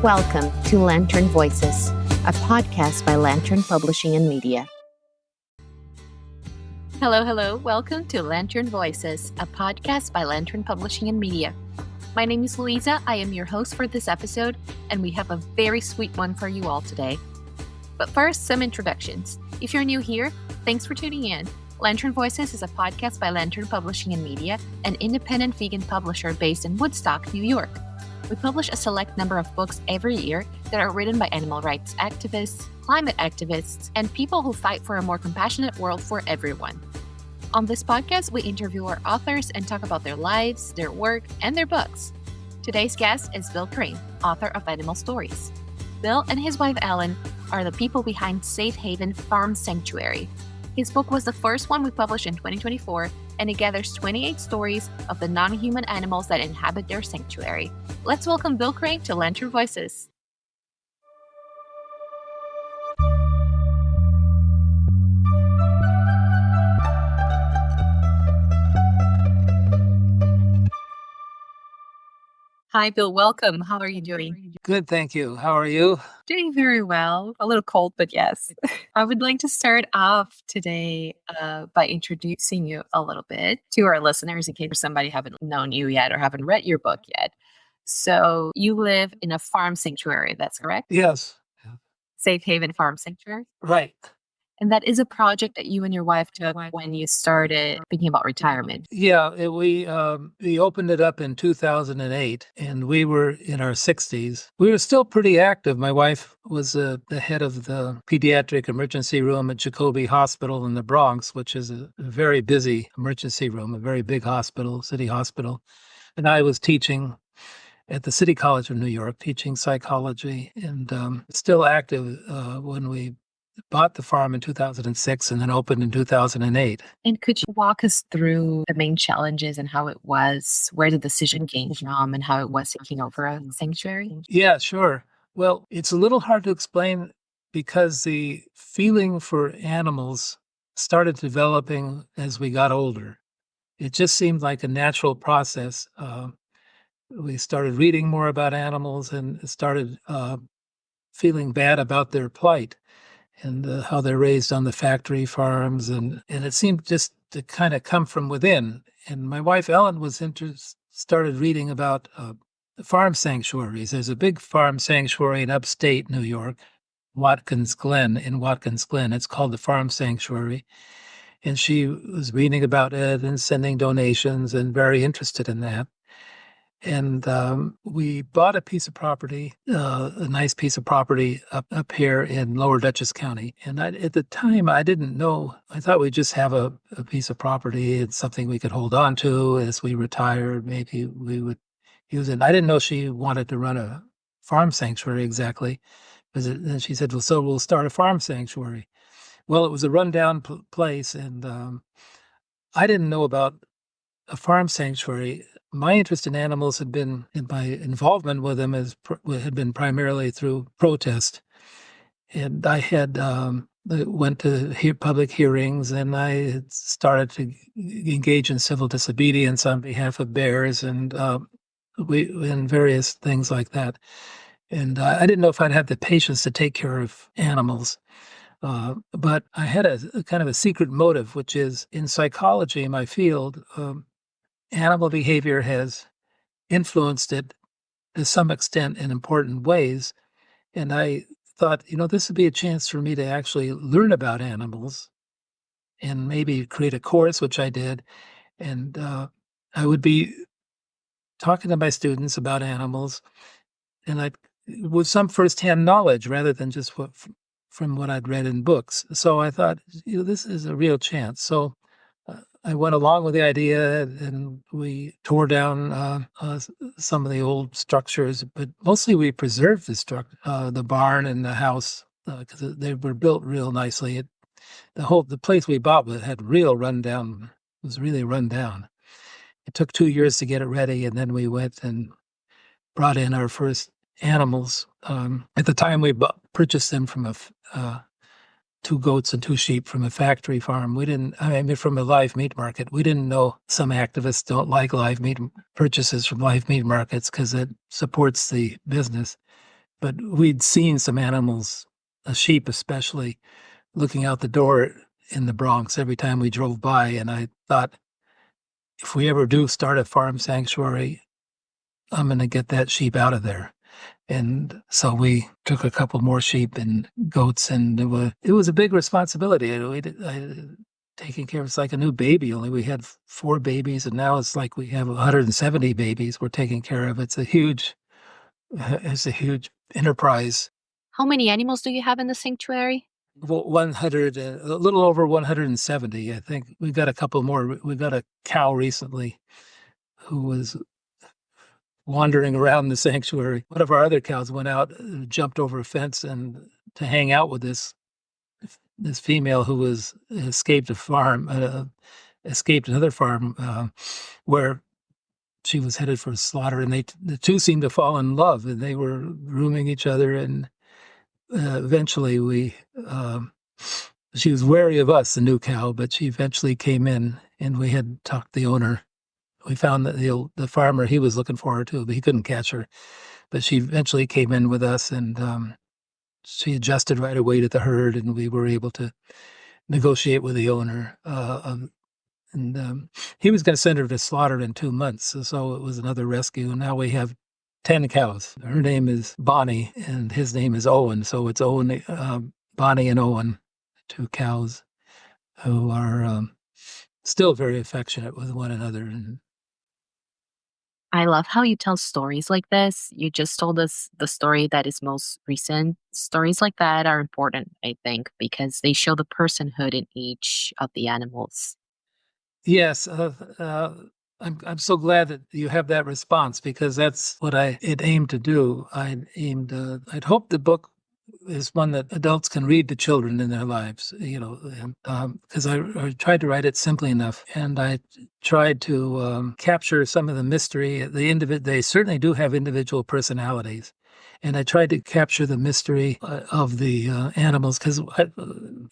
Welcome to Lantern Voices, a podcast by Lantern Publishing and Media. Hello. Welcome to Lantern Voices, a podcast by Lantern Publishing and Media. My name is Louisa. I am your host for this episode, and we have a very sweet one for you all today. But first, some introductions. If you're new here, thanks for tuning in. Lantern Voices is a podcast by Lantern Publishing and Media, an independent vegan publisher based in Woodstock, New York. We publish a select number of books every year that are written by animal rights activists, climate activists, and people who fight for a more compassionate world for everyone. On this podcast, we interview our authors and talk about their lives, their work, and their books. Today's guest is Bill Crain, author of Animal Stories. Bill and his wife Ellen are the people behind Safe Haven Farm Sanctuary. His book was the first one we published in 2024, and it gathers 28 stories of the non-human animals that inhabit their sanctuary. Let's welcome Bill Crain to Lantern Voices. Hi, Bill. Welcome. How are you doing? Good, thank you. How are you? Doing very well. A little cold, but yes. I would like to start off today by introducing you a little bit to our listeners in case somebody haven't known you yet or haven't read your book yet. So you live in a farm sanctuary, that's correct? Yes. Safe Haven Farm Sanctuary? Right. And that is a project that you and your wife took when you started thinking about retirement. Yeah, we opened it up in 2008, and we were in our 60s. We were still pretty active. My wife was the head of the pediatric emergency room at Jacobi Hospital in the Bronx, which is a very busy emergency room, a very big hospital, city hospital. And I was teaching at the City College of New York, teaching psychology, and still active when we bought the farm in 2006 and then opened in 2008. And could you walk us through the main challenges and how it was, where the decision came from, and how it was taking over a sanctuary? Yeah, sure. Well, it's a little hard to explain because the feeling for animals started developing as we got older. It just seemed like a natural process. We started reading more about animals and started feeling bad about their plight and how they're raised on the factory farms. And it seemed just to kind of come from within. And my wife, Ellen, started reading about farm sanctuaries. There's a big farm sanctuary in upstate New York, Watkins Glen. It's called the Farm Sanctuary. And she was reading about it and sending donations and very interested in that. And we bought a piece of property, a nice piece of property up here in Lower Dutchess County. And at the time, I didn't know. I thought we'd just have a piece of property. It's something we could hold on to as we retired. Maybe we would use it. I didn't know she wanted to run a farm sanctuary exactly. Then she said, well, so we'll start a farm sanctuary. Well, it was a rundown place, and I didn't know about a farm sanctuary. My interest in animals had been, in my involvement with them had been primarily through protest. And I had went to public hearings, and I had started to engage in civil disobedience on behalf of bears and various things like that. And I didn't know if I'd have the patience to take care of animals. But I had a kind of a secret motive, which is in psychology, my field, animal behavior has influenced it to some extent in important ways. And I thought, this would be a chance for me to actually learn about animals and maybe create a course, which I did. And I would be talking to my students about animals and with some firsthand knowledge rather than just from what I'd read in books. So I thought, this is a real chance. So I went along with the idea, and we tore down some of the old structures, but mostly we preserved the barn and the house because they were built real nicely. The place we bought had real rundown. Was really run down. It took 2 years to get it ready, and then we went and brought in our first animals. At the time, we purchased them from 2 goats and 2 sheep from a factory farm. From a live meat market. We didn't know some activists don't like live meat purchases from live meat markets because it supports the business. but we'd seen some animals, a sheep especially, looking out the door in the Bronx every time we drove by. And I thought, if we ever do start a farm sanctuary, I'm going to get that sheep out of there. And so we took a couple more sheep and goats, and it was a big responsibility. Taking care of it's like a new baby. Only we had 4 babies, and now it's like we have 170 babies we're taking care of. It's a huge enterprise. How many animals do you have in the sanctuary? Well, 100, a little over 170. I think we got a couple more. We got a cow recently who was wandering around the sanctuary. One of our other cows went out, jumped over a fence, and to hang out with this female who was escaped another farm where she was headed for slaughter, and the two seemed to fall in love, and they were grooming each other, and eventually she was wary of us, the new cow, but she eventually came in, and we had talked to the owner. We found that the farmer, he was looking for her too, but he couldn't catch her. But she eventually came in with us, and she adjusted right away to the herd, and we were able to negotiate with the owner. He was going to send her to slaughter in 2 months, so it was another rescue. And now we have 10 cows. Her name is Bonnie, and his name is Owen. So it's Owen, Bonnie and Owen, 2 cows who are still very affectionate with one another. And I love how you tell stories like this. You just told us the story that is most recent. Stories like that are important, I think, because they show the personhood in each of the animals. yes, I'm so glad that you have that response, because that's what it aimed to do. I'd hoped the book is one that adults can read to children in their lives, because I tried to write it simply enough, and I tried to capture some of the mystery. They certainly do have individual personalities, and I tried to capture the mystery of the animals, because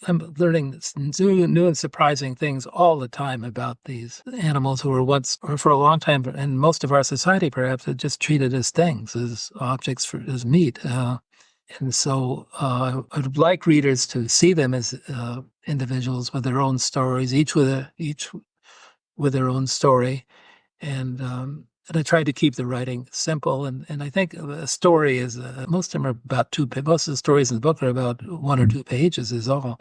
I'm learning new and surprising things all the time about these animals who were once, or for a long time, and most of our society perhaps, had just treated as things, as objects, as meat. And so I'd like readers to see them as individuals with their own stories, each with their own story. And I tried to keep the writing simple. And I think a story is, most of them are about 2 pages. Most of the stories in the book are about 1 or 2 pages is all.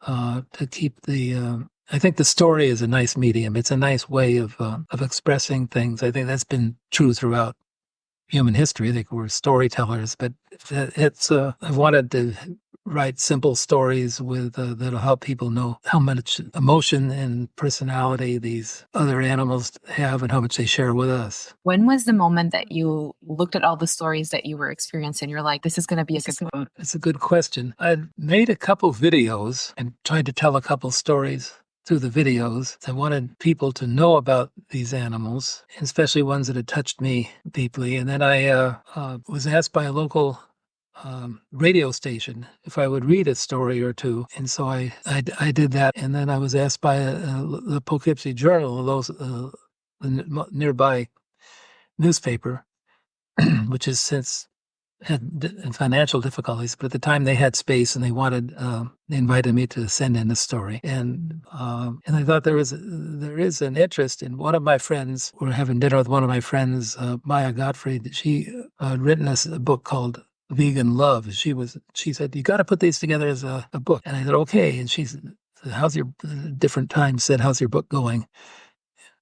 To keep I think the story is a nice medium. It's a nice way of expressing things. I think that's been true throughout human history. I think we're storytellers, but I've wanted to write simple stories that'll help people know how much emotion and personality these other animals have and how much they share with us. When was the moment that you looked at all the stories that you were experiencing? You're like, this is going to be a good book. It's a good question. I made a couple videos and tried to tell a couple stories through the videos. I wanted people to know about these animals, especially ones that had touched me deeply. And then I was asked by a local radio station if I would read a story or 2. And so I did that. And then I was asked by the Poughkeepsie Journal, the nearby newspaper, which has since had financial difficulties, but at the time they had space, and they invited me to send in a story. And I thought there is an interest in one of my friends. We're having dinner with one of my friends, Maya Gottfried. She had written us a book called Vegan Love. She said, you got to put these together as a book. And I said, okay. And she said, how's your book going?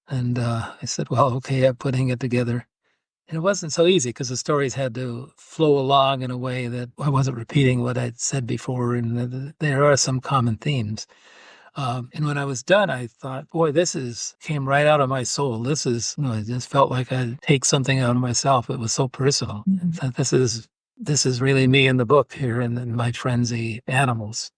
And I said, well, okay, I'm putting it together. And it wasn't so easy, because the stories had to flow along in a way that I wasn't repeating what I'd said before, and there are some common themes. And when I was done, I thought, boy, came right out of my soul. I just felt like I'd take something out of myself. It was so personal. Mm-hmm. This is really me in the book here, and my friends, the animals.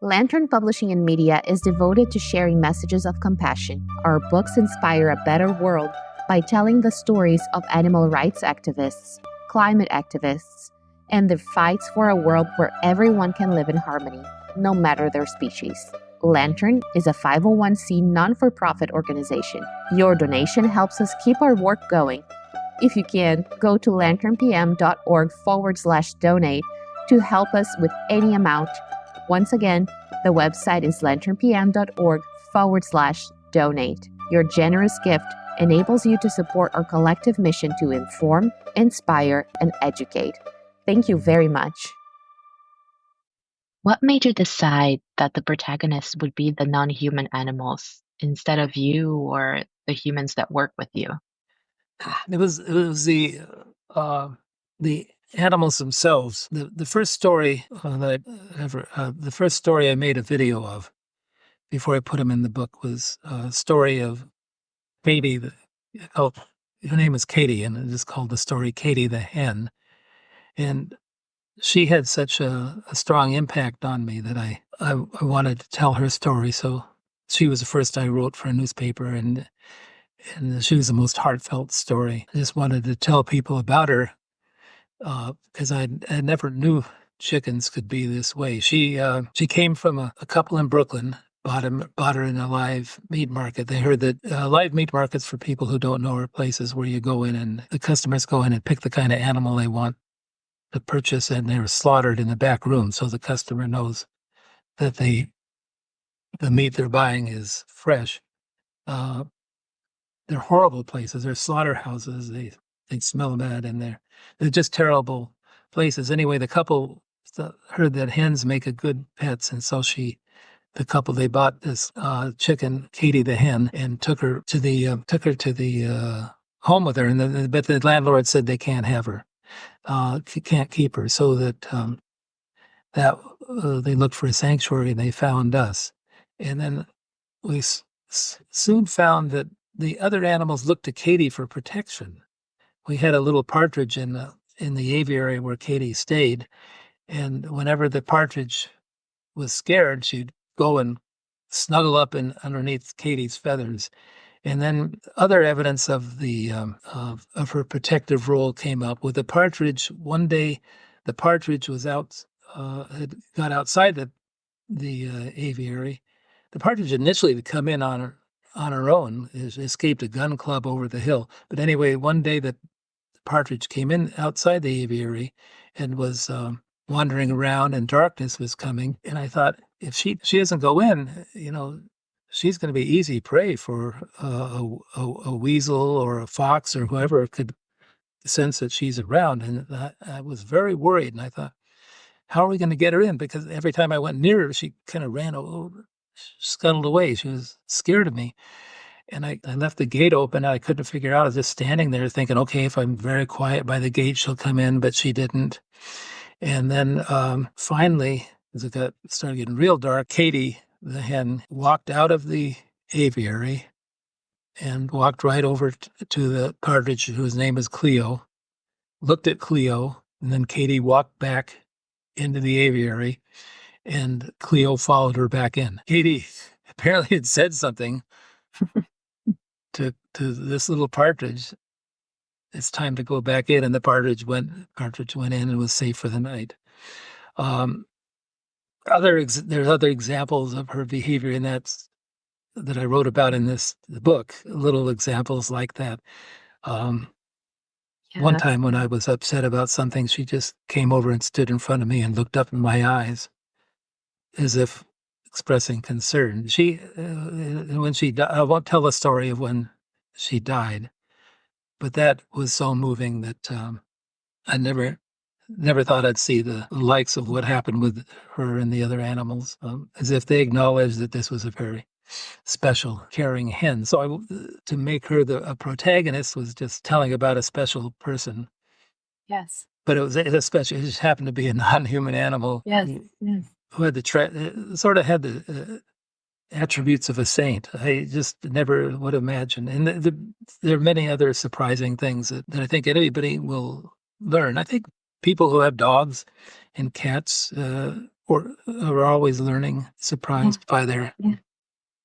Lantern Publishing and Media is devoted to sharing messages of compassion. Our books inspire a better world by telling the stories of animal rights activists, climate activists, and their fights for a world where everyone can live in harmony, no matter their species. Lantern is a 501c non-for-profit organization. Your donation helps us keep our work going. If you can, go to lanternpm.org/donate to help us with any amount. Once again, the website is lanternpm.org/donate. Your generous gift enables you to support our collective mission to inform, inspire, and educate. Thank you very much. What made you decide that the protagonist would be the non-human animals instead of you or the humans that work with you? It was the animals themselves. The first story that I ever the first story I made a video of before I put them in the book was a story of Katie. Oh, her name is Katie, and it is called the story Katie the Hen. And she had such a strong impact on me that I wanted to tell her story. So she was the first I wrote for a newspaper, and she was the most heartfelt story. I just wanted to tell people about her because I never knew chickens could be this way. She came from a couple in Brooklyn. Bought her in a live meat market. They heard that live meat markets, for people who don't know, are places where you go in and the customers go in and pick the kind of animal they want to purchase, and they were slaughtered in the back room, so the customer knows that the meat they're buying is fresh. Uh, they're horrible places. They're slaughterhouses. They smell bad, and they're just terrible places. Anyway, the couple heard that hens make a good pets, and so the couple, they bought this chicken, Katie the hen, and took her to the home with her. And but the landlord said they can't have her, can't keep her, so that they looked for a sanctuary and they found us. And then we soon found that the other animals looked to Katie for protection. We had a little partridge in the aviary where Katie stayed, and whenever the partridge was scared, she'd go and snuggle up underneath Katie's feathers. And then other evidence of of her protective role came up with the partridge. One day, the partridge was had got outside the aviary. The partridge initially had come in on her own, escaped a gun club over the hill. But anyway, one day the partridge came in outside the aviary and was wandering around, and darkness was coming. And I thought, if she doesn't go in, she's going to be easy prey for a weasel or a fox or whoever could sense that she's around. And I was very worried, and I thought, how are we going to get her in? Because every time I went near her, she kind of ran over, scuttled away. She was scared of me. And I left the gate open. And I couldn't figure out. I was just standing there thinking, okay, if I'm very quiet by the gate, she'll come in. But she didn't. And then finally, as it started getting real dark, Katie, the hen, walked out of the aviary and walked right over to the partridge, whose name is Cleo, looked at Cleo, and then Katie walked back into the aviary, and Cleo followed her back in. Katie apparently had said something to this little partridge. It's time to go back in, and the partridge went in and was safe for the night. There's other examples of her behavior, and that I wrote about in this book. Little examples like that. One time when I was upset about something, she just came over and stood in front of me and looked up in my eyes as if expressing concern. When she died, I won't tell the story of when she died, but that was so moving that I never thought I'd see the likes of what happened with her and the other animals, as if they acknowledged that this was a very special, caring hen. So to make her a protagonist was just telling about a special person. Yes. But it just happened to be a non-human animal. Yes. Who had sort of had the attributes of a saint. I just never would imagine. And there are many other surprising things that I think anybody will learn. I think people who have dogs and cats or are always learning, surprised by their.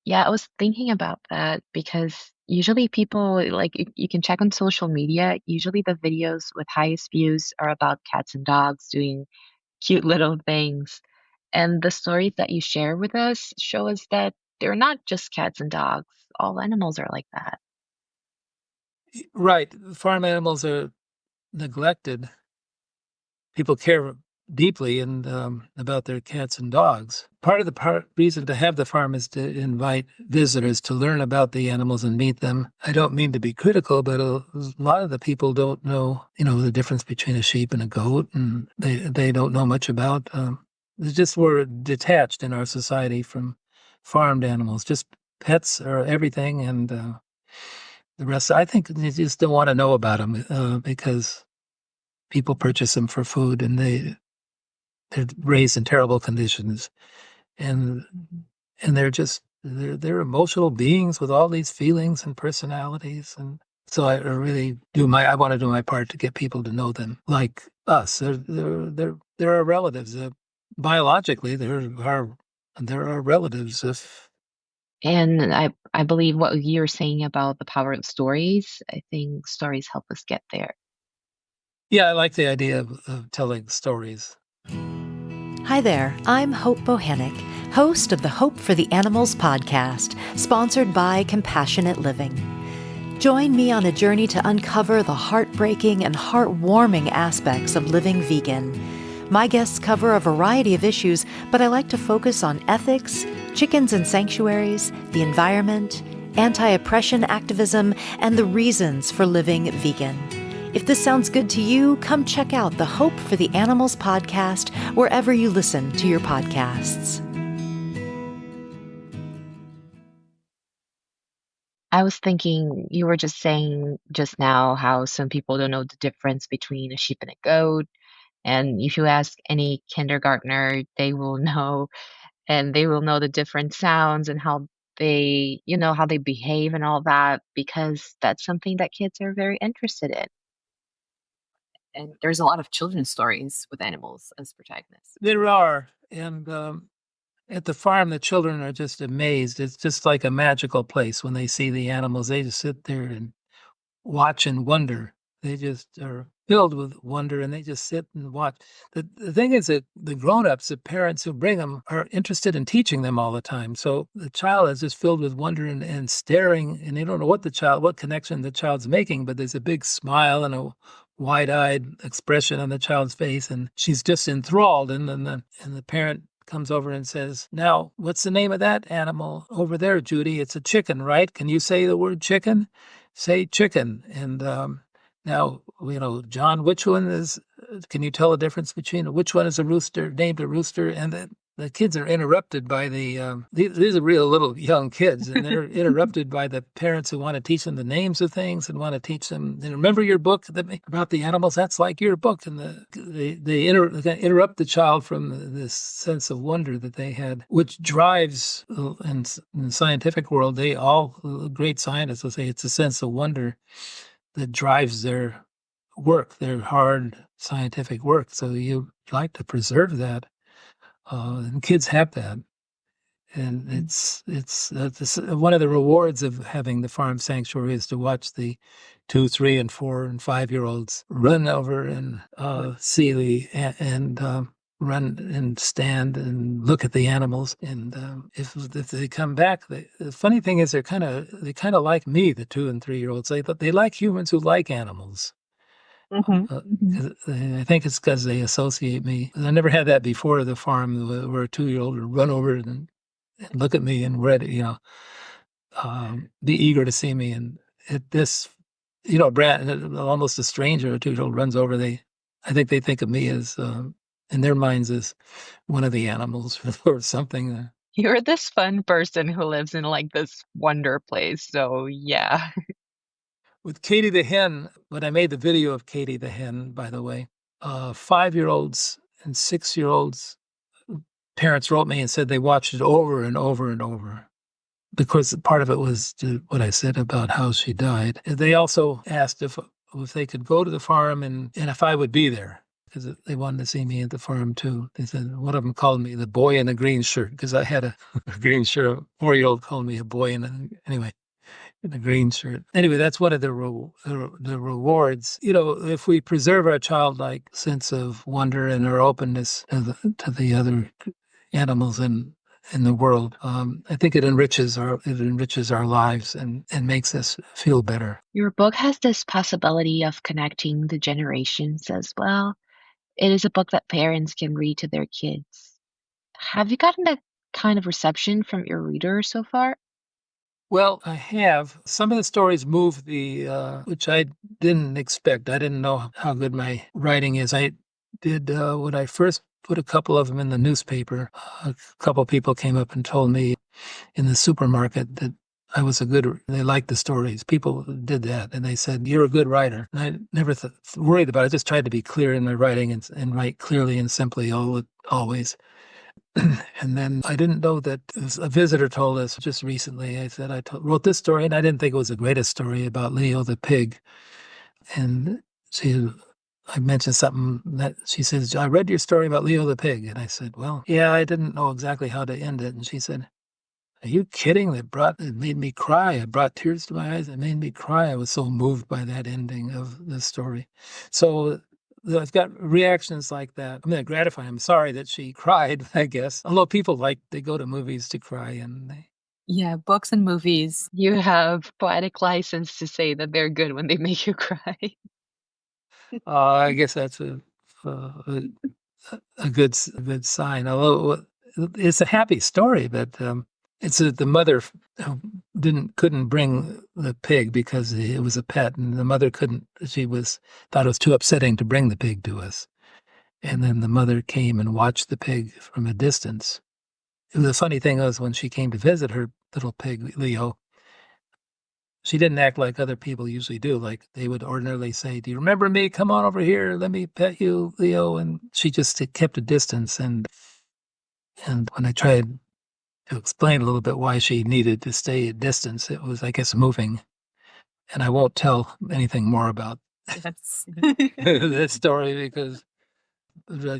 Yeah, I was thinking about that because usually people, like, you can check on social media. Usually the videos with highest views are about cats and dogs doing cute little things. And the stories that you share with us show us that they're not just cats and dogs. All animals are like that. Right. Farm animals are neglected. People care deeply and about their cats and dogs. Part of the reason to have the farm is to invite visitors to learn about the animals and meet them. I don't mean to be critical, but a lot of the people don't know, the difference between a sheep and a goat, and they don't know much about. They just we're detached in our society from farmed animals. Just pets are everything, and the rest. I think they just don't want to know about them because people purchase them for food, and they're raised in terrible conditions, and they're emotional beings with all these feelings and personalities, and so I want to do my part to get people to know them like us. They're our relatives. Biologically, they're our relatives. If And I believe what you're saying about the power of stories, I think stories help us get there. Yeah, I like the idea of telling stories. Hi there, I'm Hope Bohannick, host of the Hope for the Animals podcast, sponsored by Compassionate Living. Join me on a journey to uncover the heartbreaking and heartwarming aspects of living vegan. My guests cover a variety of issues, but I like to focus on ethics, chickens and sanctuaries, the environment, anti-oppression activism, and the reasons for living vegan. If this sounds good to you, come check out the Hope for the Animals podcast wherever you listen to your podcasts. I was thinking you were just saying just now how some people don't know the difference between a sheep and a goat. And if you ask any kindergartner, they will know, and they will know the different sounds and how how they behave and all that, because that's something that kids are very interested in. And there's a lot of children's stories with animals as protagonists. There are, and at the farm, the children are just amazed. It's just like a magical place when they see the animals. They just sit there and watch and wonder. They just are filled with wonder, and they just sit and watch. The thing is that the grown-ups, the parents who bring them, are interested in teaching them all the time. So the child is just filled with wonder and staring, and they don't know what connection the child's making, but there's a big smile and a wide-eyed expression on the child's face, and she's just enthralled. And then the parent comes over and says, "Now, what's the name of that animal over there, Judy? It's a chicken, right? Can you say the word chicken? Say chicken." And now, John, which one is, can you tell the difference between which one is a rooster, named a rooster? And the kids are interrupted by these are real little young kids, and they're interrupted by the parents who want to teach them the names of things and want to teach them, remember your book about the animals? That's like your book. And they interrupt the child from this sense of wonder that they had, which drives, in the scientific world, great scientists will say it's a sense of wonder that drives their work, their hard scientific work. So you like to preserve that. And kids have that, and it's one of the rewards of having the farm sanctuary is to watch the 2, 3, and 4 and 5-year-olds run over and see run and stand and look at the animals. And if they come back, the funny thing is they kind of like me, the 2 and 3-year-olds. They like humans who like animals. Mhm, Uh, mhm. I think it's because they associate me. I never had that before at the farm, where a 2-year-old would run over and look at me and be eager to see me. And at this, Brad, almost a stranger, a 2-year-old runs over. I think they think of me as, in their minds, as one of the animals or something. You're this fun person who lives in like this wonder place. So yeah. With Katie the hen, when I made the video of Katie the hen, by the way, 5-year-olds and 6-year-olds parents wrote me and said they watched it over and over and over because part of it was what I said about how she died. And they also asked if they could go to the farm and if I would be there because they wanted to see me at the farm too. They said one of them called me the boy in a green shirt because I had a green shirt. A 4-year-old called me a boy anyway. In a green shirt. Anyway, that's one of the rewards. If we preserve our childlike sense of wonder and our openness to the other animals and in the world. I think it enriches our lives and makes us feel better. Your book has this possibility of connecting the generations as well. It is a book that parents can read to their kids. Have you gotten that kind of reception from your readers so far? Well, I have. Some of the stories move which I didn't expect. I didn't know how good my writing is. I did, when I first put a couple of them in the newspaper, a couple people came up and told me in the supermarket that they liked the stories. People did that, and they said, "You're a good writer." And I never worried about it. I just tried to be clear in my writing and write clearly and simply always. And then I didn't know that a visitor told us just recently. I said, wrote this story, and I didn't think it was the greatest story about Leo the pig. And I mentioned something that she says, "I read your story about Leo the pig." And I said, "Well, yeah, I didn't know exactly how to end it." And she said, "Are you kidding? It made me cry. It brought tears to my eyes. It made me cry. I was so moved by that ending of the story." So I've got reactions like that. I'm not gratified. I'm sorry that she cried, I guess. Although people they go to movies to cry and Yeah, books and movies. You have poetic license to say that they're good when they make you cry. I guess that's a, a good sign. Although it's a happy story, but the mother couldn't bring the pig because it was a pet, and the mother couldn't. Thought it was too upsetting to bring the pig to us, and then the mother came and watched the pig from a distance. The funny thing was when she came to visit her little pig Leo, she didn't act like other people usually do. Like they would ordinarily say, "Do you remember me? Come on over here. Let me pet you, Leo." And she just kept a distance. And when I tried to explain a little bit why she needed to stay at distance, it was, I guess, moving. And I won't tell anything more about That's this story because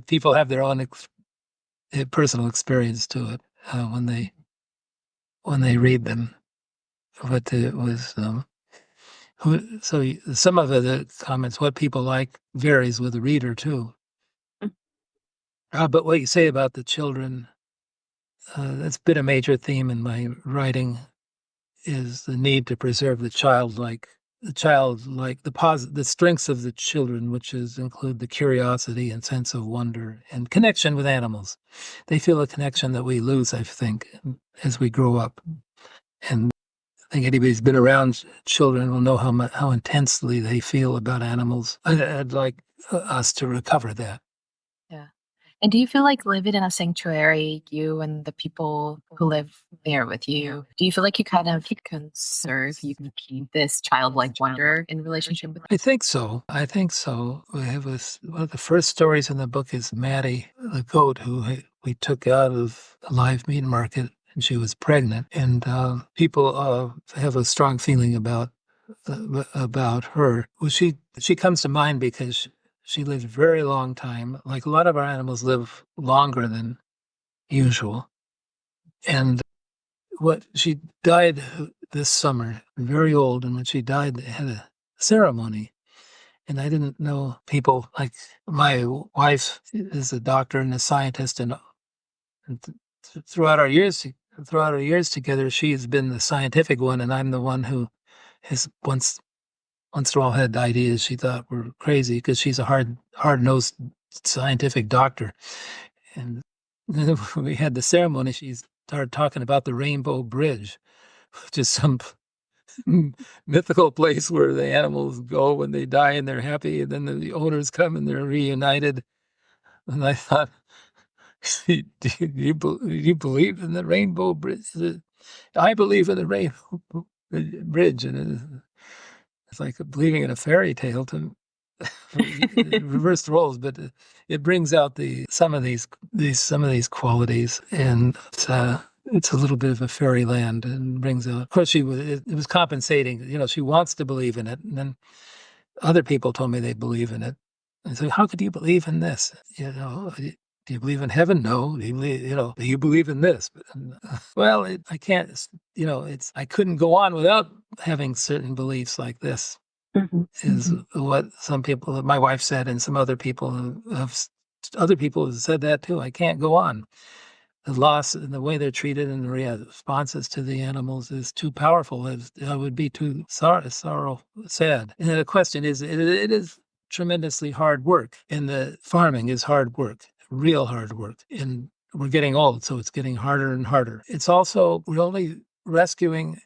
people have their own personal experience to it when they read them. But it was some of the comments, what people like varies with the reader too. But what you say about the children, that's been a major theme in my writing, is the need to preserve the the strengths of the children, include the curiosity and sense of wonder and connection with animals. They feel a connection that we lose, I think, as we grow up. And I think anybody who's been around children will know how intensely they feel about animals. I'd like us to recover that. yeah. And do you feel like living in a sanctuary, you and the people who live there with you, do you feel like you kind of you can keep this childlike wonder in relationship with? I think so. I think so. One of the first stories in the book is Maddie, the goat we took out of a live meat market, and she was pregnant. And people have a strong feeling about her. Well, she comes to mind because she lived a very long time. Like a lot of our animals live longer than usual. And she died this summer, very old. And when she died, they had a ceremony. And I didn't know people like my wife is a doctor and a scientist, and throughout our years together, she has been the scientific one, and I'm the one who has once in a while had ideas she thought were crazy because she's a hard-nosed scientific doctor. And then when we had the ceremony, she started talking about the Rainbow Bridge, which is some mythical place where the animals go when they die and they're happy, and then the owners come and they're reunited. And I thought, do you believe in the Rainbow Bridge? I believe in the Rainbow Bridge, and it's like believing in a fairy tale to reverse roles, but it brings out some of these qualities, and it's a little bit of a fairyland, and brings out. Of course, it was compensating. She wants to believe in it, and then other people told me they believe in it. And so, how could you believe in this? Do you believe in heaven? No. Do you believe in this? Well, I can't. I couldn't go on without having certain beliefs like this. Is what some people, my wife said, and some other people have said that too. I can't go on the loss and the way they're treated and the responses to the animals is too powerful. It would be too sad. And the question is, it is tremendously hard work, and the farming is hard work, real hard work. And we're getting old, so it's getting harder and harder. It's also, we're only rescuing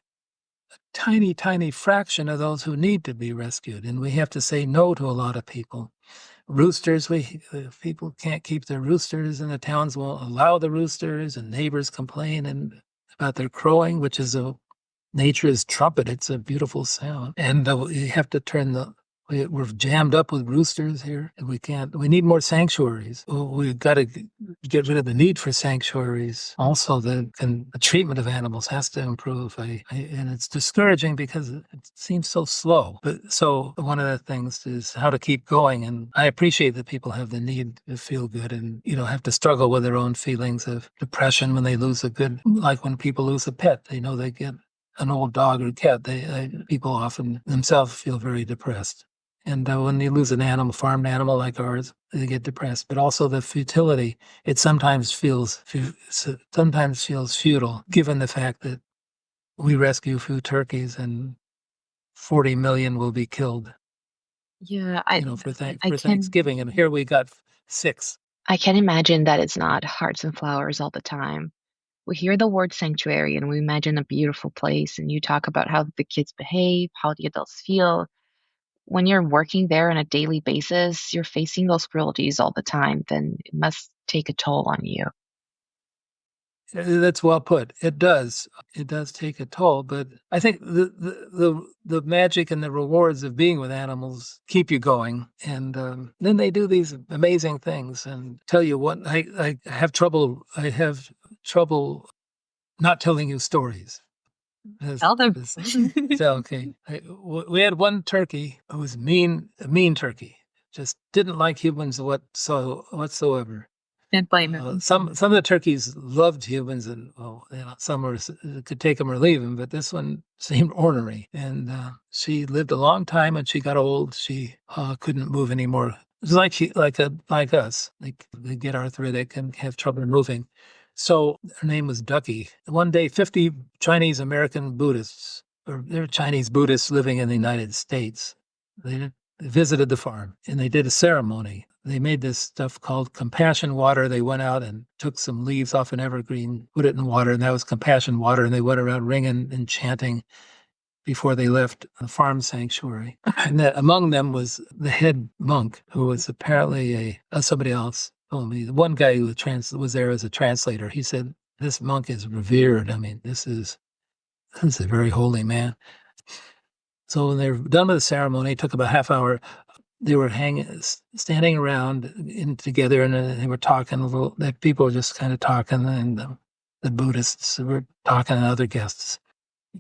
a tiny, tiny fraction of those who need to be rescued. And we have to say no to a lot of people. Roosters, people can't keep their roosters, and the towns won't allow the roosters, and neighbors complain about their crowing, which is nature's trumpet. It's a beautiful sound. And you have to we're jammed up with roosters here, and we need more sanctuaries. We've got to get rid of the need for sanctuaries. Also, the treatment of animals has to improve. And it's discouraging because it seems so slow. But so one of the things is how to keep going. And I appreciate that people have the need to feel good and, have to struggle with their own feelings of depression when they lose like when people lose a pet, they know they get an old dog or cat. People often themselves feel very depressed. And when you lose an farmed animal like ours, they get depressed. But also the futility, it sometimes feels futile, given the fact that we rescue a few turkeys and 40 million will be killed. Yeah, for Thanksgiving, and here we got 6. I can imagine that it's not hearts and flowers all the time. We hear the word sanctuary and we imagine a beautiful place, and you talk about how the kids behave, how the adults feel. When you're working there on a daily basis, you're facing those cruelties all the time, then it must take a toll on you. That's well put. It does. It does take a toll, but I think the magic and the rewards of being with animals keep you going. And then they do these amazing things. And tell you what, I have trouble. I have trouble not telling you stories. Tell them. Okay. We had one turkey who was a mean turkey. Just didn't like humans whatsoever. Can't blame him. Some of the turkeys loved humans, and some could take them or leave them. But this one seemed ornery, and she lived a long time. And she got old. She couldn't move anymore. It was like us. They get arthritic and have trouble moving. So her name was Ducky. One day, 50 Chinese American Buddhists, or they're Chinese Buddhists living in the United States, they visited the farm and they did a ceremony. They made this stuff called compassion water. They went out and took some leaves off an evergreen, put it in water, and that was compassion water. And they went around ringing and chanting before they left the farm sanctuary. And among them was the head monk, who was apparently somebody else. The one guy who was there as a translator, he said, this monk is revered. I mean, this is a very holy man. So when they were done with the ceremony, it took about half hour. They were standing around together, and they were talking a little. The people were just kind of talking, and the Buddhists were talking to other guests.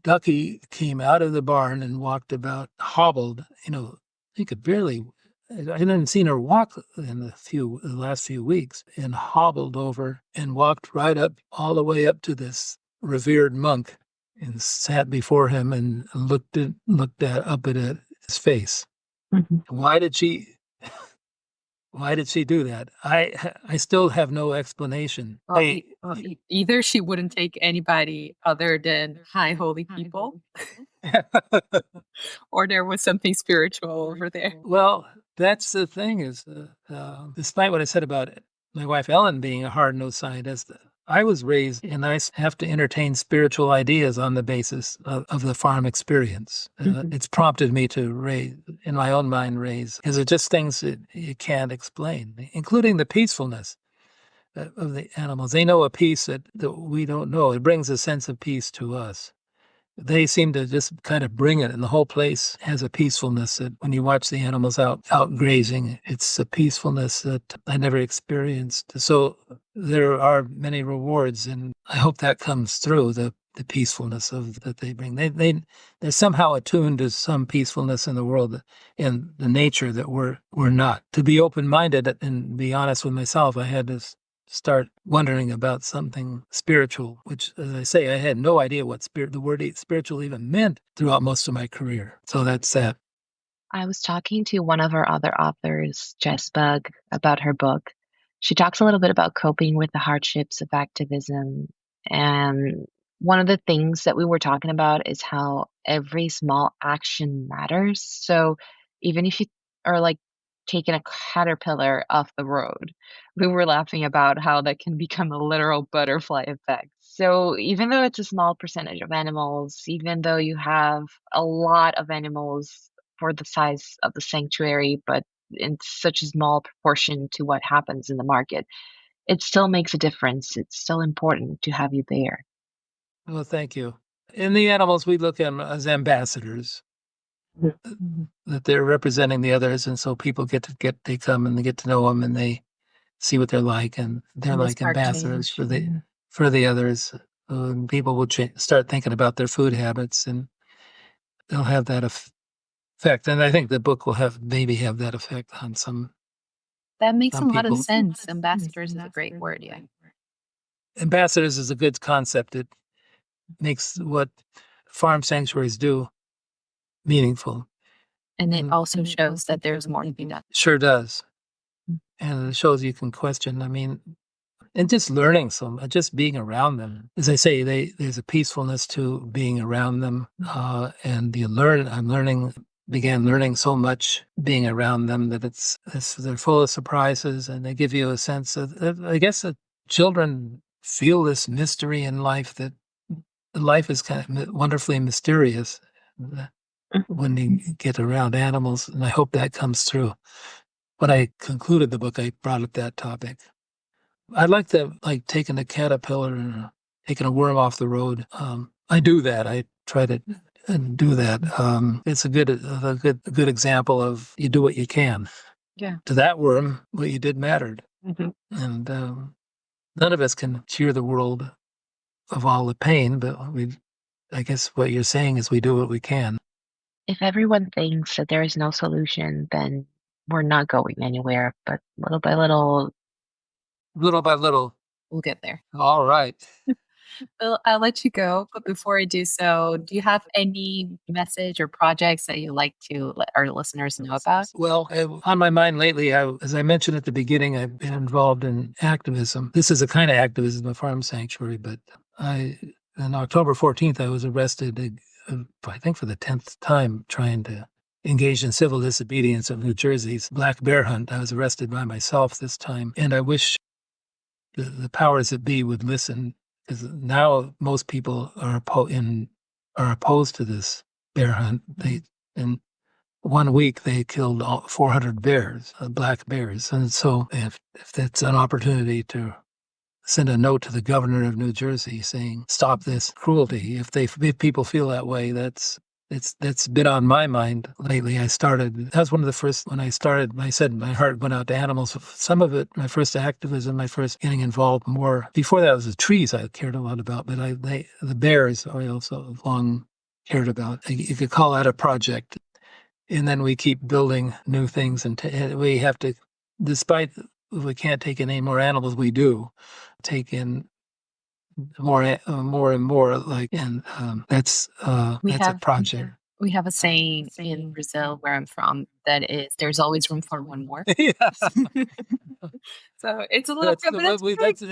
Ducky came out of the barn and walked about, hobbled. He could barely. I hadn't seen her walk in the last few weeks, and hobbled over and walked right up, all the way up to this revered monk, and sat before him and looked up at his face. Mm-hmm. Why did she do that? I still have no explanation. Either she wouldn't take anybody other than high holy people, or there was something spiritual over there. Well, that's the thing is, despite what I said about my wife Ellen being a hard-nosed scientist, I was raised and I have to entertain spiritual ideas on the basis of the farm experience. It's prompted me to raise, in my own mind, because they're just things that you can't explain, including the peacefulness of the animals. They know a peace that we don't know. It brings a sense of peace to us. They seem to just kind of bring it, and the whole place has a peacefulness that when you watch the animals out grazing, it's a peacefulness that I never experienced. So there are many rewards, and I hope that comes through, the peacefulness that they bring. They're somehow attuned to some peacefulness in the world and the nature that we're not. To be open-minded and be honest with myself, I had to start wondering about something spiritual, which, as I say, I had no idea what the word spiritual even meant throughout most of my career. So that's that. I was talking to one of our other authors, Jess Bug, about her book, She talks a little bit about coping with the hardships of activism. And one of the things that we were talking about is how every small action matters. So even if you are like taking a caterpillar off the road, we were laughing about how that can become a literal butterfly effect. So even though it's a small percentage of animals, even though you have a lot of animals for the size of the sanctuary, but in such a small proportion to what happens in the market, it still makes a difference. It's still important to have you there. Well, thank you. In the animals, we look at them as ambassadors, that they're representing the others, and so people they come and they get to know them, and they see what they're like, and they're And they like spark ambassadors change. for the others. People will start thinking about their food habits, and they'll have that effect. And I think the book will maybe have that effect on That makes a some lot of people. sense. Ambassadors is a great word, yeah. Ambassadors is a good concept. It makes what farm sanctuaries do meaningful. And it also shows that there's more to be done. Sure does. And it shows you can question. I mean, and just learning just being around them. As I say, there's a peacefulness to being around them. And began learning so much being around them that they're full of surprises, and they give you a sense I guess that children feel this mystery in life, that life is kind of wonderfully mysterious when you get around animals. And I hope that comes through. When I concluded the book, I brought up that topic. I like taking a caterpillar and taking a worm off the road. I do that. I try to do that. It's a good example of you do what you can. Yeah. To that worm, what you did mattered. Mhm. And none of us can cure the world of all the pain, but I guess what you're saying is we do what we can. If everyone thinks that there is no solution, then we're not going anywhere. But little by little, Little by little. We'll get there. All right. Well, I'll let you go, but before I do so, do you have any message or projects that you'd like to let our listeners know about? Well, on my mind lately, as I mentioned at the beginning, I've been involved in activism. This is a kind of activism, a farm sanctuary, but on October 14th, I was arrested, I think for the 10th time, trying to engage in civil disobedience of New Jersey's black bear hunt. I was arrested by myself this time, and I wish the powers that be would listen, because now most people are opposed to this bear hunt. In 1 week they killed 400 bears, black bears, and so if that's an opportunity to send a note to the governor of New Jersey saying stop this cruelty, if people feel that way, that's been on my mind lately. That was one of the first, when I started, I said my heart went out to animals. Some of it, my first activism, my first getting involved more. Before that was the trees I cared a lot about, but the bears I also long cared about. You could call that a project. And then we keep building new things, and we have to, despite we can't take in any more animals, we do take in more and more, and that's a project. We have a saying in Brazil, where I'm from, that is, "There's always room for one more." Yeah. So it's a little That's interesting.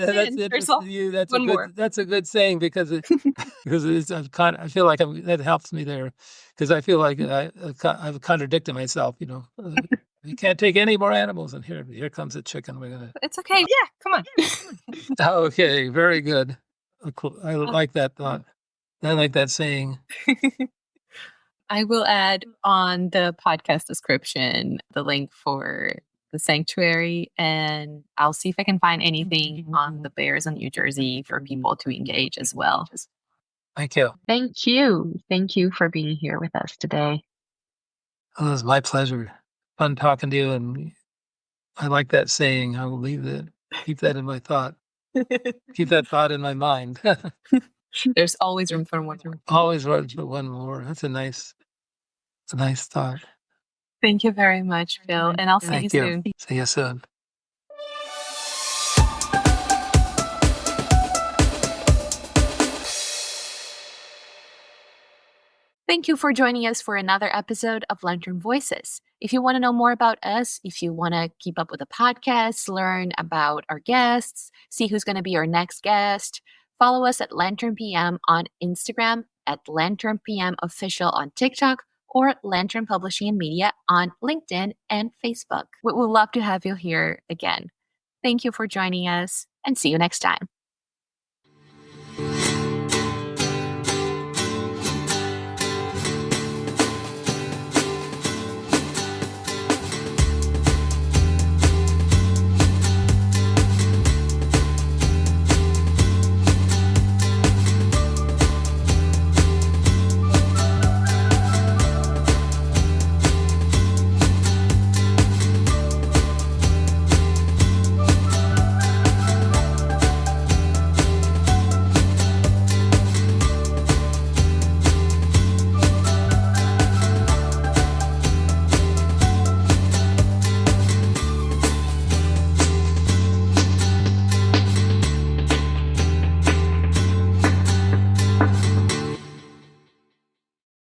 One more. That's a good saying, because it's I feel like that helps me there, because I feel like I've contradicted myself. You can't take any more animals, and here comes a chicken. We're gonna. It's okay. Yeah, come on. Okay, very good. I like that thought. I like that saying. I will add on the podcast description the link for the sanctuary, and I'll see if I can find anything on the bears in New Jersey for people to engage as well. Thank you. thank you. Thank you for being here with us today. It was my pleasure. Fun talking to you, and I like that saying. I will keep that in my thought. Keep that thought in my mind. There's always room for one more. Always room for one more. That's a nice thought. Thank you very much, Bill, and I'll see you Thank you. soon. See you soon. Thank you for joining us for another episode of Lantern Voices. If you want to know more about us, if you want to keep up with the podcast, learn about our guests, see who's going to be our next guest, follow us at Lantern PM on Instagram, at Lantern PM Official on TikTok, or Lantern Publishing and Media on LinkedIn and Facebook. We would love to have you here again. Thank you for joining us, and see you next time.